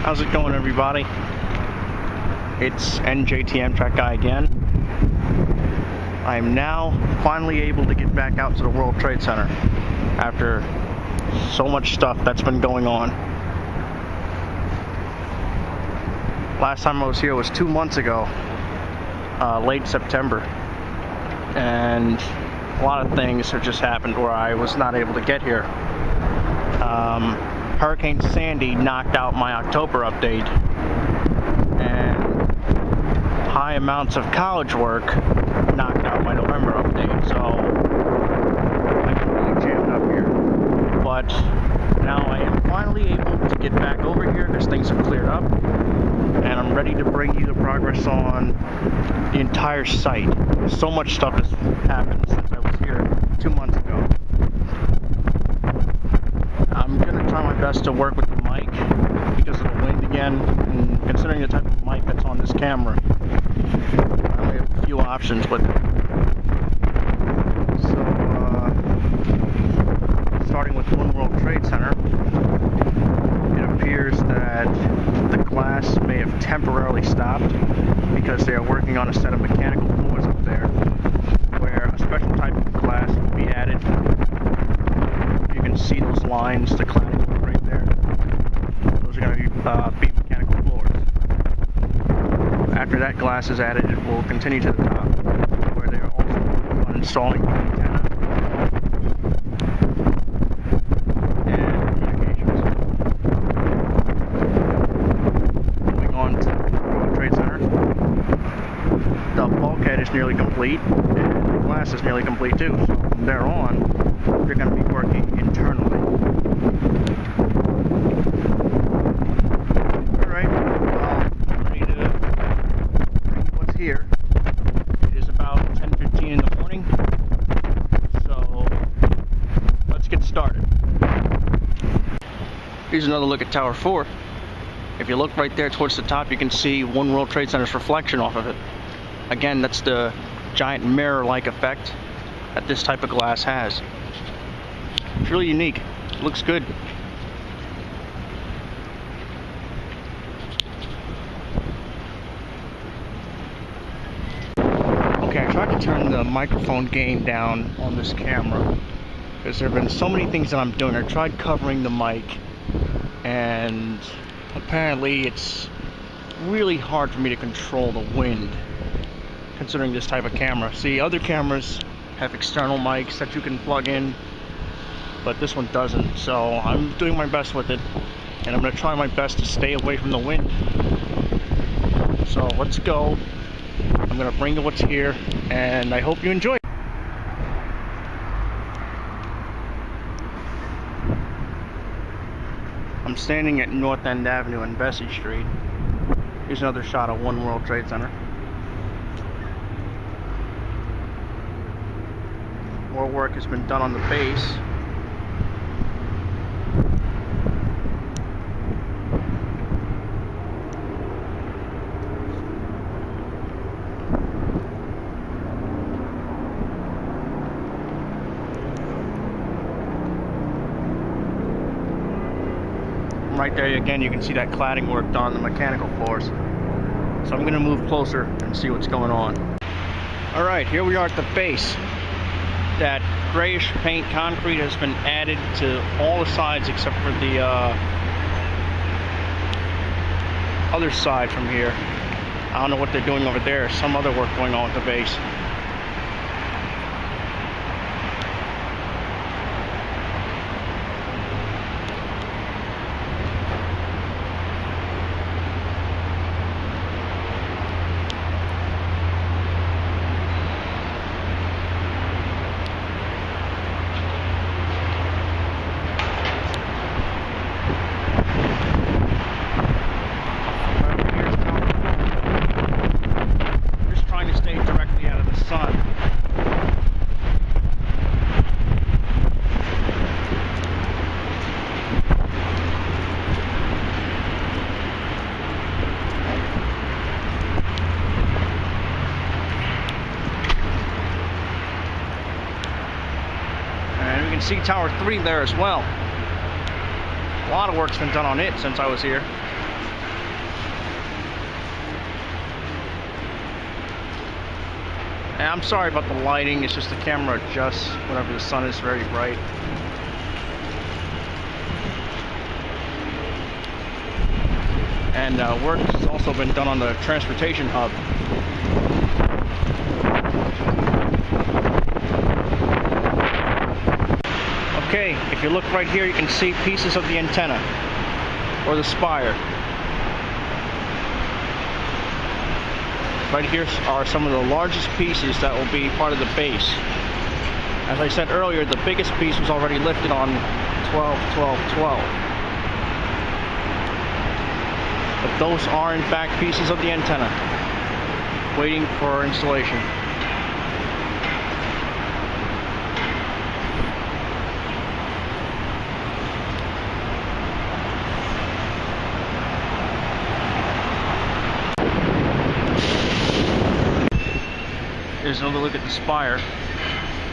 How's it going, everybody? It's NJTM Track Guy again. I am now finally able to get back out to the World Trade Center after so much stuff that's been going on. Last time I was here was 2 months ago, late September, and a lot of things have just happened where I was not able to get here. Hurricane Sandy knocked out my October update, and high amounts of college work knocked out my November update, so I got really jammed up here. But now I am finally able to get back over here because things have cleared up, and I'm ready to bring you the progress on the entire site. So much stuff has happened since I was here 2 months ago. I'm going to try my best to work with the mic because of the wind again, and considering the type of mic that's on this camera, I only have a few options with it. So, starting with One World Trade Center, it appears that the glass may have temporarily stopped because they are working on a set of mechanical doors up there where a special type of glass will be added. You can see those lines, the cladding work right there. Those are going to be mechanical floors. After that glass is added, it will continue to the top, where they are also working on installing the antenna and communications. Moving on to the World Trade Center. The bulkhead is nearly complete, and the glass is nearly complete too. So from there on, they're going to be working internally. Alright, well, I'm ready to bring you what's here. It is about 10:15 in the morning, so let's get started. Here's another look at Tower 4. If you look right there towards the top, you can see One World Trade Center's reflection off of it. Again, that's the giant mirror-like effect that this type of glass has. It's really unique. It looks good. Okay, I tried to turn the microphone gain down on this camera because there have been so many things that I'm doing. I tried covering the mic, and apparently it's really hard for me to control the wind considering this type of camera. See, other cameras have external mics that you can plug in, but this one doesn't, so I'm doing my best with it, and I'm going to try my best to stay away from the wind. So let's go. I'm going to bring you what's here, and I hope you enjoy it. I'm standing at North End Avenue and Vesey Street. Here's another shot of One World Trade Center. More work has been done on the base. Right there again, you can see that cladding work done on the mechanical floors. So I'm going to move closer and see what's going on. Alright, here we are at the base. That grayish paint concrete has been added to all the sides except for the other side from here. I don't know what they're doing over there. Some other work going on with the base. can see Tower 3 there as well. A lot of work's been done on it since I was here. And I'm sorry about the lighting, it's just the camera adjusts whenever the sun is very bright. And work has also been done on the transportation hub. Okay, if you look right here, you can see pieces of the antenna, or the spire. Right here are some of the largest pieces that will be part of the base. As I said earlier, the biggest piece was already lifted on 12/12/12. But those are in fact pieces of the antenna, waiting for installation. Here's another look at the spire.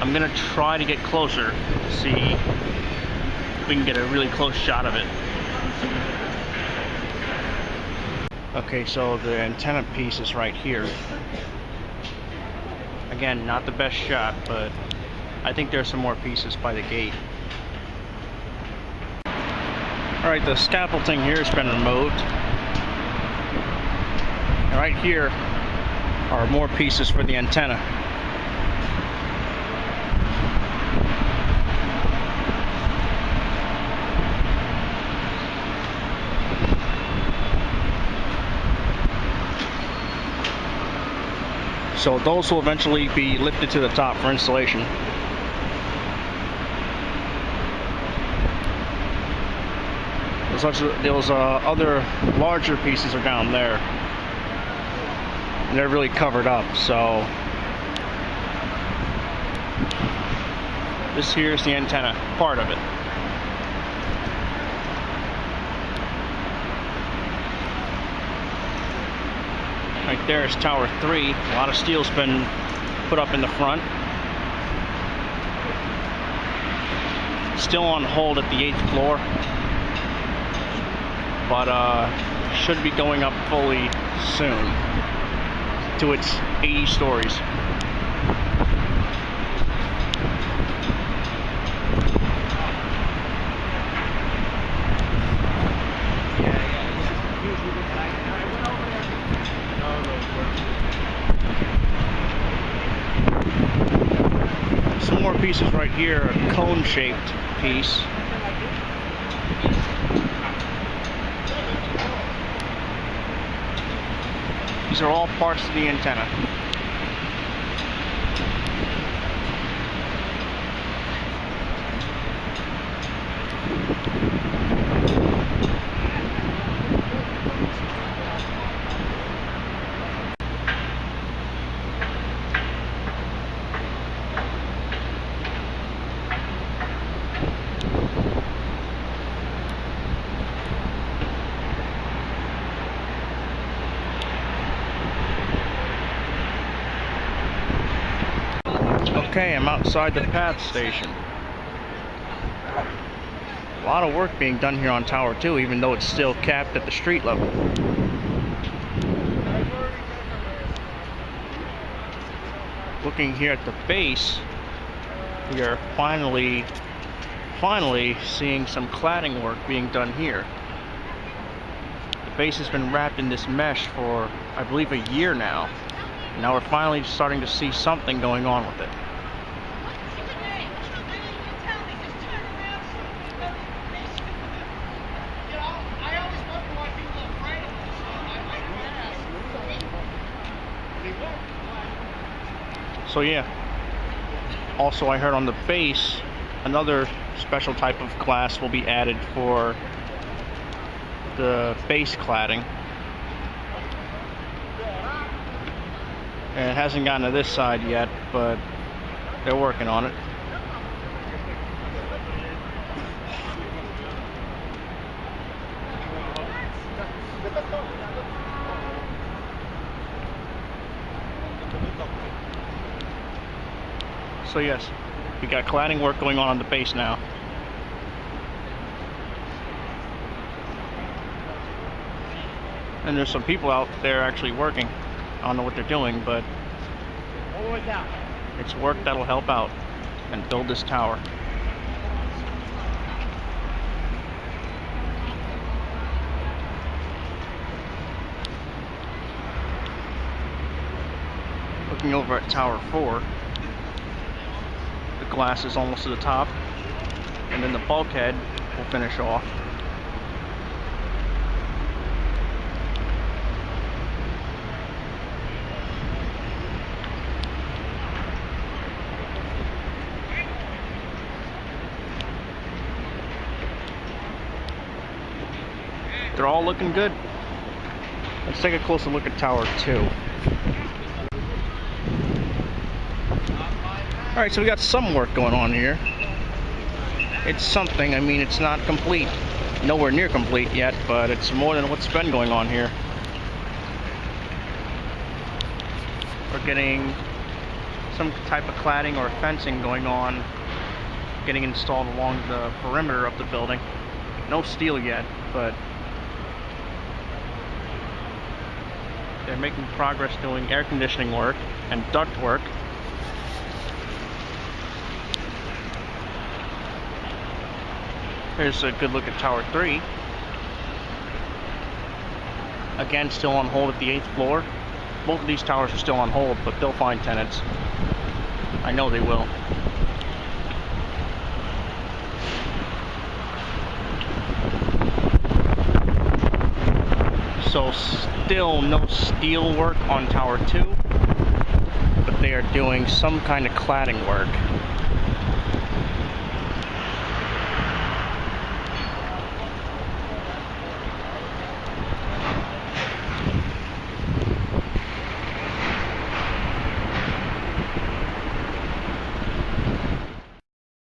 I'm gonna try to get closer to see if we can get a really close shot of it. Okay, so the antenna piece is right here. Again, not the best shot, but I think there's some more pieces by the gate. Alright, the scaffolding here has been removed. And right here are more pieces for the antenna. So those will eventually be lifted to the top for installation. Those other larger pieces are down there. And they're really covered up, so this here is the antenna, part of it. Right there is Tower 3. A lot of steel's been put up in the front. Still on hold at the 8th floor, but should be going up fully soon to its 80 stories. Some more pieces right here, a cone-shaped piece. These are all parts of the antenna. Okay, I'm outside the path station. A lot of work being done here on Tower 2, even though it's still capped at the street level. Looking here at the base, we are finally seeing some cladding work being done here. The base has been wrapped in this mesh for, I believe, a year now. Now we're finally starting to see something going on with it. So yeah, also I heard on the base another special type of glass will be added for the base cladding. And it hasn't gotten to this side yet, but they're working on it. So yes, we got cladding work going on the base now. And there's some people out there actually working. I don't know what they're doing, but It's work that'll help out and build this tower. Looking over at Tower 4, the glass is almost to the top, and then the bulkhead will finish off. They're all looking good. Let's take a closer look at Tower 2. Alright, so we got some work going on here. It's something. I mean, it's not complete. Nowhere near complete yet, but it's more than what's been going on here. We're getting some type of cladding or fencing going on, getting installed along the perimeter of the building. No steel yet, but they're making progress doing air conditioning work and duct work. Here's a good look at Tower 3. Again, still on hold at the 8th floor. Both of these towers are still on hold, but they'll find tenants. I know they will. So still no steel work on Tower 2, but they are doing some kind of cladding work.